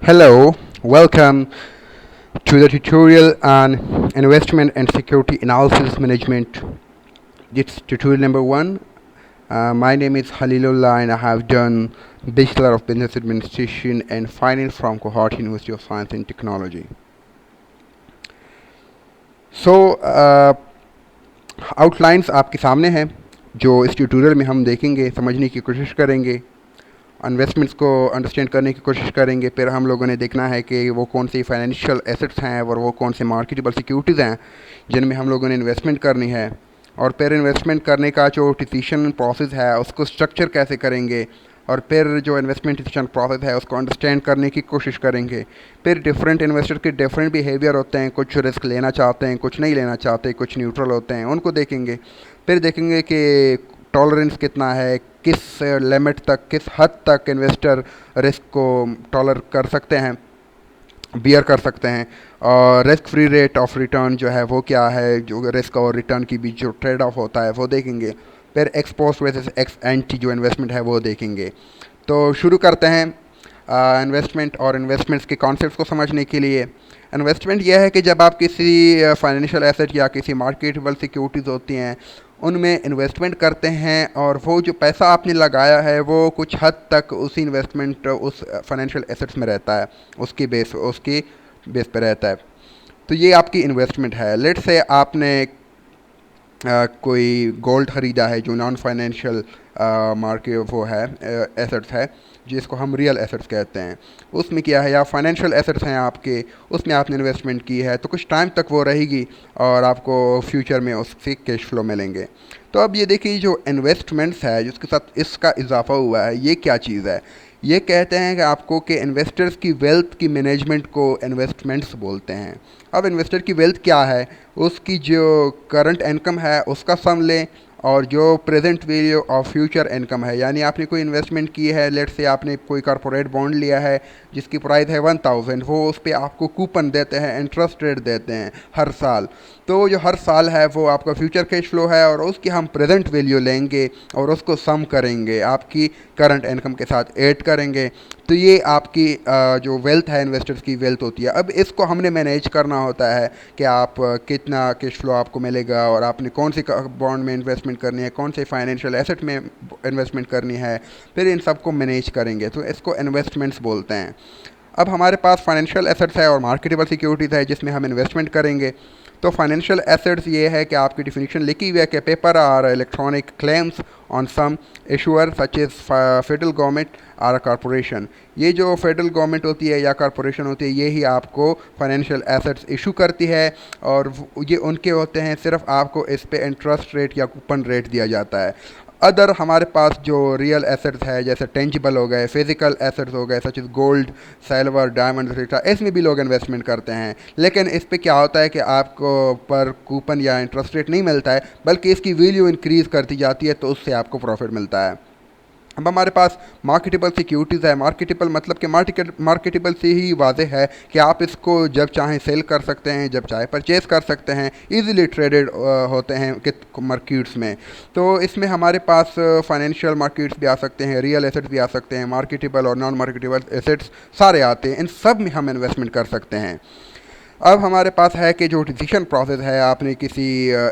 Hello, welcome to the tutorial on investment and security analysis management. It's tutorial number one. My name is Halilullah and I have done Bachelor of Business Administration and Finance from Cohort University of Science and Technology. So, outlines आपके सामने हैं जो इस tutorial में हम देखेंगे, समझने की कोशिश करेंगे, इन्वेस्टमेंट्स को अंडरस्टैंड करने की कोशिश करेंगे। फिर हम लोगों ने देखना है कि वो कौन सी फाइनेंशियल एसेट्स हैं और वो कौन से मार्केटेबल सिक्योरिटीज़ हैं जिनमें हम लोगों ने इन्वेस्टमेंट करनी है। और फिर इन्वेस्टमेंट करने का जो डिसीजन प्रोसेस है उसको स्ट्रक्चर कैसे करेंगे, और फिर जो इन्वेस्टमेंट डिसीजन प्रोसेस है उसको अंडरस्टैंड करने की कोशिश करेंगे। फिर डिफरेंट इन्वेस्टर के डिफरेंट बिहेवियर होते हैं, कुछ रिस्क लेना चाहते हैं, कुछ नहीं लेना चाहते, कुछ न्यूट्रल होते हैं, उनको देखेंगे। फिर देखेंगे कि टॉलरेंस कितना है, किस लिमिट तक, किस हद तक इन्वेस्टर रिस्क को टॉलर कर सकते हैं, बियर कर सकते हैं, और risk free rate of return जो है वो क्या है, जो रिस्क और रिटर्न के बीच जो ट्रेड ऑफ होता है वो देखेंगे। फिर x post versus x anti जो इन्वेस्टमेंट है वो देखेंगे। तो शुरू करते हैं इन्वेस्टमेंट और इन्वेस्टमेंट्स के कॉन्सेप्ट्स को समझने के लिए। इन्वेस्टमेंट यह है कि जब आप किसी फाइनेंशियल एसेट या किसी मार्केटेबल सिक्योरिटीज़ होती हैं उनमें इन्वेस्टमेंट करते हैं, और वो जो पैसा आपने लगाया है वो कुछ हद तक उसी इन्वेस्टमेंट उस फाइनेंशियल एसेट्स में रहता है, उसकी बेस पे रहता है। तो ये आपकी इन्वेस्टमेंट है। लेट्स से आपने कोई गोल्ड ख़रीदा है जो नॉन फाइनेंशियल मार्केट वो है एसेट्स है जिसको हम रियल एसेट्स कहते हैं। उसमें क्या है, या फाइनेंशियल एसेट्स हैं आपके, उसमें आपने इन्वेस्टमेंट की है तो कुछ टाइम तक वो रहेगी और आपको फ्यूचर में उससे कैश फ्लो मिलेंगे। तो अब ये देखिए जो इन्वेस्टमेंट्स है जिसके साथ इसका इजाफा हुआ है ये क्या चीज़ है। ये कहते हैं कि आपको कि इन्वेस्टर्स की वेल्थ की मैनेजमेंट को इन्वेस्टमेंट्स बोलते हैं। अब इन्वेस्टर की वेल्थ क्या है, उसकी जो करंट इनकम है उसका सम लें, और जो present value of future income है, यानी आपने कोई इन्वेस्टमेंट की है, लेट से आपने कोई कॉर्पोरेट बॉन्ड लिया है जिसकी प्राइस है 1000, वो उस पर आपको कूपन देते हैं, इंटरेस्ट रेट देते हैं हर साल। तो जो हर साल है वो आपका फ्यूचर कैश फ्लो है और उसकी हम प्रेजेंट वैल्यू लेंगे और उसको सम करेंगे, आपकी करंट इनकम के साथ ऐड करेंगे। तो ये आपकी जो वेल्थ है, इन्वेस्टर्स की वेल्थ होती है। अब इसको हमने मैनेज करना होता है कि आप कितना कैश फ्लो आपको मिलेगा और आपने कौन सी बॉन्ड में इन्वेस्टमेंट करनी है, कौन से फाइनेंशियल एसेट में इन्वेस्टमेंट करनी है, फिर इन सब को मैनेज करेंगे। तो इसको इन्वेस्टमेंट्स बोलते हैं। अब हमारे पास फाइनेंशियल एसेट्स है और मार्केटेबल सिक्योरिटीज़ है जिसमें हम इन्वेस्टमेंट करेंगे। तो फाइनेंशियल एसेट्स ये है कि आपकी डिफिनीशन लिखी हुई है कि paper or electronic claims on some issuer such as federal government or a corporation. ये जो फेडरल गवर्नमेंट होती है या कॉरपोरेशन होती है ये ही आपको फाइनेंशियल एसेट्स इशू करती है, और ये उनके होते हैं, सिर्फ आपको इस पे इंटरेस्ट रेट या कूपन रेट दिया जाता है। अदर हमारे पास जो रियल एसेट्स है जैसे टेंजिबल हो गए, फिजिकल एसेट्स हो गए such as gold, silver, diamond etcetera, इसमें भी लोग इन्वेस्टमेंट करते हैं। लेकिन इस पे क्या होता है कि आपको पर कूपन या इंटरेस्ट रेट नहीं मिलता है, बल्कि इसकी वैल्यू इंक्रीज़ करती जाती है, तो उससे आपको प्रॉफिट मिलता है। अब हमारे पास मार्केटेबल सिक्योरिटीज़ है। मार्केटेबल मतलब कि मार्केटेबल से ही वाज़ेह है कि आप इसको जब चाहें सेल कर सकते हैं, जब चाहे परचेज कर सकते हैं, इजीली ट्रेडेड होते हैं मार्केट्स में। तो इसमें हमारे पास फाइनेंशियल मार्केट्स भी आ सकते हैं, रियल एसेट्स भी आ सकते हैं, मार्केटेबल और नॉन मार्केटेबल एसेट्स सारे आते हैं, इन सब में हम इन्वेस्टमेंट कर सकते हैं। अब हमारे पास है कि जो डिसीजन प्रोसेस है, आपने किसी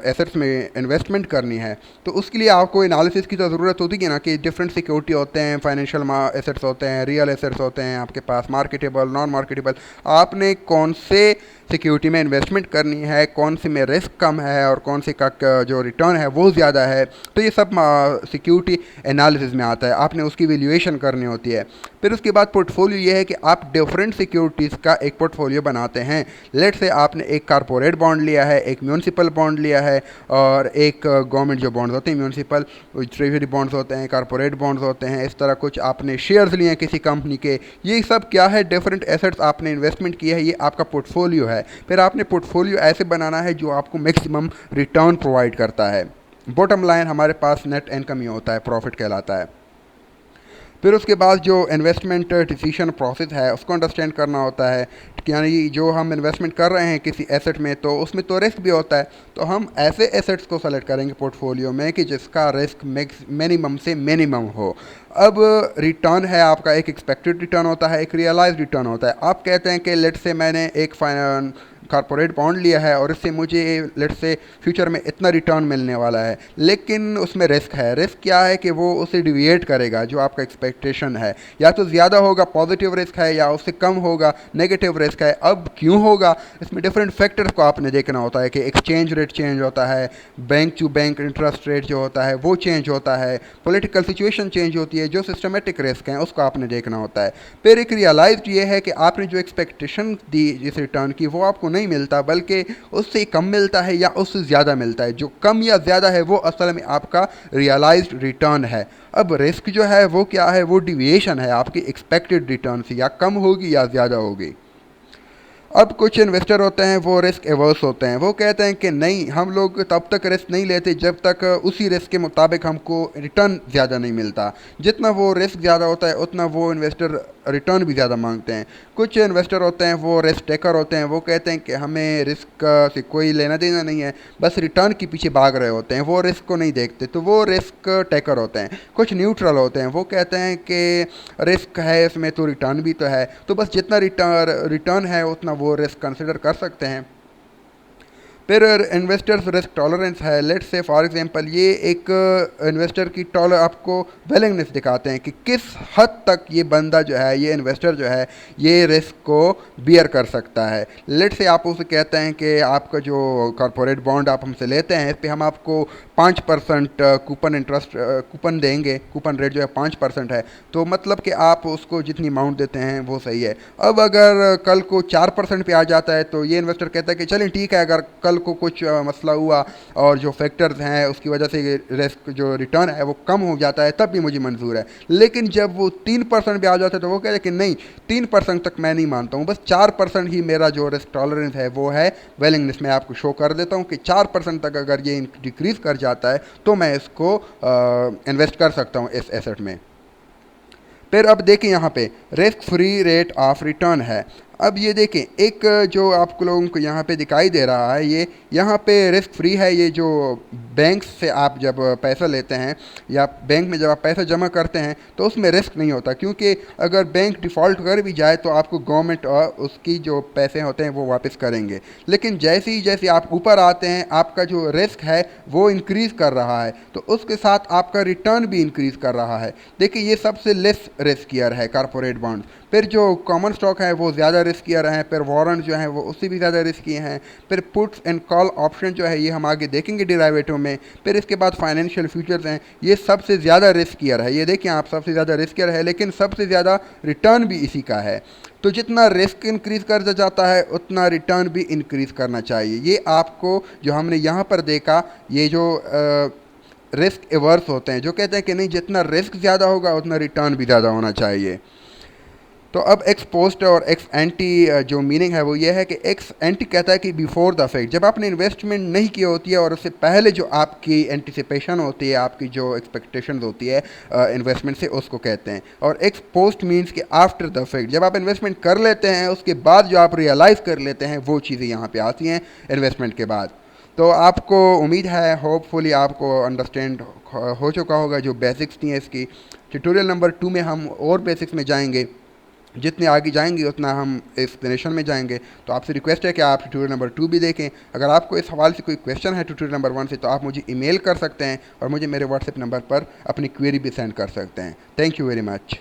एसेट्स में इन्वेस्टमेंट करनी है तो उसके लिए आपको एनालिसिस की तो ज़रूरत होती है ना, कि डिफरेंट सिक्योरिटी होते हैं, फाइनेंशियल एसेट्स होते हैं, रियल एसेट्स होते हैं आपके पास, मार्केटेबल, नॉन मार्केटेबल। आपने कौन से सिक्योरिटी में इन्वेस्टमेंट करनी है, कौन सी में रिस्क कम है और कौन सी का जो रिटर्न है वो ज़्यादा है, तो ये सब सिक्योरिटी एनालिसिस में आता है। आपने उसकी वैल्यूएशन करनी होती है। फिर उसके बाद पोर्टफोलियो ये है कि आप डिफरेंट सिक्योरिटीज़ का एक पोर्टफोलियो बनाते हैं। लेट से आपने एक कारपोरेट बॉन्ड लिया है, एक म्यूनसिपल बॉन्ड लिया है, और एक गवर्नमेंट जो बॉन्ड्स होते हैं, म्यूनसिपल ट्रेजरी बॉन्ड्स होते हैं, कारपोरेट बॉन्ड्स होते हैं, इस तरह कुछ आपने शेयर्स लिए हैं किसी कंपनी के। ये सब क्या है, डिफरेंट एसेट्स आपने इन्वेस्टमेंट किया है, ये आपका पोर्टफोलियो है। फिर आपने पोर्टफोलियो ऐसे बनाना है जो आपको मैक्सिमम रिटर्न प्रोवाइड करता है। बॉटम लाइन हमारे पास नेट इनकम ही होता है, प्रॉफिट कहलाता है। फिर उसके बाद जो इन्वेस्टमेंट डिसीजन प्रोसेस है उसको अंडरस्टैंड करना होता है, यानी जो हम इन्वेस्टमेंट कर रहे हैं किसी एसेट में तो उसमें तो रिस्क भी होता है, तो हम ऐसे एसेट्स को सेलेक्ट करेंगे पोर्टफोलियो में कि जिसका रिस्क मिनिमम से मिनिमम हो। अब रिटर्न है आपका, एक एक्सपेक्टेड रिटर्न होता है, एक रियलाइज रिटर्न होता है। आप कहते हैं कि लेट से मैंने एक कॉर्पोरेट बॉन्ड लिया है और इससे मुझे लेट से फ्यूचर में इतना रिटर्न मिलने वाला है, लेकिन उसमें रिस्क है। रिस्क क्या है कि वो उसे डिविएट करेगा, जो आपका एक्सपेक्टेशन है या तो ज़्यादा होगा पॉजिटिव रिस्क है, या उससे कम होगा नेगेटिव रिस्क है। अब क्यों होगा, इसमें डिफरेंट फैक्टर्स को आपने देखना होता है कि एक्सचेंज रेट चेंज होता है, bank to bank interest rate जो होता है वो चेंज होता है, पॉलिटिकल सिचुएशन चेंज होती है, जो सिस्टमेटिक रिस्क हैं उसको आपने देखना होता है। फिर एक रियलाइज्ड ये है कि आपने जो एक्सपेक्टेशन दी जिस रिटर्न की वो आपको नहीं मिलता, बल्कि उससे कम मिलता है या उससे ज़्यादा मिलता है। जो कम या ज़्यादा है वो असल में आपका रियलाइज्ड रिटर्न है। अब रिस्क जो है वो क्या है, वो डिविएशन है आपकी एक्सपेक्टेड रिटर्न से, या कम होगी या ज़्यादा होगी। अब कुछ इन्वेस्टर होते हैं वो रिस्क एवर्स होते हैं, वो कहते हैं कि नहीं, हम लोग तब तक रिस्क नहीं लेते जब तक उसी रिस्क के मुताबिक हमको रिटर्न ज़्यादा नहीं मिलता। जितना वो रिस्क ज़्यादा होता है उतना वो इन्वेस्टर रिटर्न भी ज़्यादा मांगते हैं। कुछ इन्वेस्टर होते हैं वो रिस्क टेकर होते हैं, वो कहते हैं कि हमें रिस्क से कोई लेना देना नहीं है, बस रिटर्न के पीछे भाग रहे होते हैं, वो रिस्क को नहीं देखते, तो वो रिस्क टेकर होते हैं। कुछ न्यूट्रल होते हैं, वो कहते हैं कि रिस्क है इसमें तो रिटर्न भी तो है, तो बस जितना रिटर्न है उतना वो रिस्क कंसिडर कर सकते हैं। फिर इन्वेस्टर्स रिस्क टॉलरेंस है। लेट से फॉर एग्जांपल ये एक इन्वेस्टर की आपको विलिंगनेस दिखाते हैं कि किस हद तक ये बंदा जो है, ये इन्वेस्टर जो है, ये रिस्क को बियर कर सकता है। लेट से आप उसे कहते हैं कि आपका जो कॉरपोरेट बॉन्ड आप हमसे लेते हैं इस पर हम आपको 5% कूपन इंटरेस्ट कूपन देंगे, कूपन रेट जो है 5% है, तो मतलब कि आप उसको जितनी अमाउंट देते हैं वो सही है। अब अगर कल को 4% पे आ जाता है तो ये इन्वेस्टर कहता है कि चलें ठीक है, अगर कल को कुछ मसला हुआ और जो फैक्टर्स हैं उसकी वजह से रिस्क जो रिटर्न है वो कम हो जाता है तब भी मुझे मंजूर है। लेकिन जब वो 3% पे आ जाता है तो वो कहते हैं कि नहीं, 3% तक मैं नहीं मानता हूँ, बस 4% ही मेरा जो रिस्क टॉलरेंस है वो है। विलिंगनेस मैं आपको शो कर देता हूँ कि 4% तक अगर ये डिक्रीज़ कर जाता है तो मैं इसको इन्वेस्ट कर सकता हूँ इस एसेट में। फिर अब देखें यहाँ पे risk free rate of return है। अब ये देखें, एक जो आप लोगों को यहाँ पे दिखाई दे रहा है, ये यहाँ पे रिस्क फ्री है। ये जो बैंक से आप जब पैसा लेते हैं या बैंक में जब आप पैसा जमा करते हैं तो उसमें रिस्क नहीं होता, क्योंकि अगर बैंक डिफ़ॉल्ट कर भी जाए तो आपको गवर्नमेंट और उसकी जो पैसे होते हैं वो वापस करेंगे। लेकिन जैसे आप ऊपर आते हैं आपका जो रिस्क है वो इंक्रीज़ कर रहा है, तो उसके साथ आपका रिटर्न भी इंक्रीज़ कर रहा है। देखिए ये सबसे लेस रिस्कियर है कॉरपोरेट बॉन्ड। फिर जो कॉमन स्टॉक है वो ज़्यादा रिस्कियर हैं, फिर वारंट जो हैं वो उससे भी ज़्यादा रिस्की हैं, फिर पुट्स एंड कॉल ऑप्शन जो है ये हम आगे देखेंगे डिराइवेटिव में। फिर इसके बाद फाइनेंशियल फ्यूचर्स हैं, ये सबसे ज़्यादा रिस्कियर है। ये देखिए आप, सबसे ज़्यादा रिस्कियर है लेकिन सबसे ज़्यादा रिटर्न भी इसी का है। तो जितना रिस्क इंक्रीज़ कर जाता है उतना रिटर्न भी इंक्रीज़ करना चाहिए। ये आपको जो हमने यहाँ पर देखा, ये जो रिस्क एवर्स होते हैं जो कहते हैं कि नहीं, जितना रिस्क ज़्यादा होगा उतना रिटर्न भी ज़्यादा होना चाहिए। तो अब एक्स पोस्ट और एक्स एंटी जो मीनिंग है वो ये है कि एक्स एंटी कहता है कि बिफोर द फैक्ट, जब आपने इन्वेस्टमेंट नहीं की होती है और उससे पहले जो आपकी एंटिसिपेशन होती है, आपकी जो एक्सपेक्टेशन होती है इन्वेस्टमेंट से, उसको कहते हैं। और एक्स पोस्ट मीन्स कि आफ्टर द फैक्ट, जब आप इन्वेस्टमेंट कर लेते हैं उसके बाद जो आप रियलाइज़ कर लेते हैं वो चीज़ें यहाँ पर आती हैं इन्वेस्टमेंट के बाद। तो आपको उम्मीद है होपफुली आपको अंडरस्टैंड हो चुका होगा जो बेसिक्स थी इसकी। ट्यूटोरियल नंबर 2 में हम और बेसिक्स में जाएंगे, जितने आगे जाएंगे उतना हम एक्सप्लेनेशन में जाएंगे। तो आपसे रिक्वेस्ट है कि आप ट्यूटोरियल नंबर 2 भी देखें। अगर आपको इस हवाले से कोई क्वेश्चन है ट्यूटोरियल नंबर 1 से तो आप मुझे ईमेल कर सकते हैं और मुझे मेरे व्हाट्सएप नंबर पर अपनी क्वेरी भी सेंड कर सकते हैं। Thank you very much.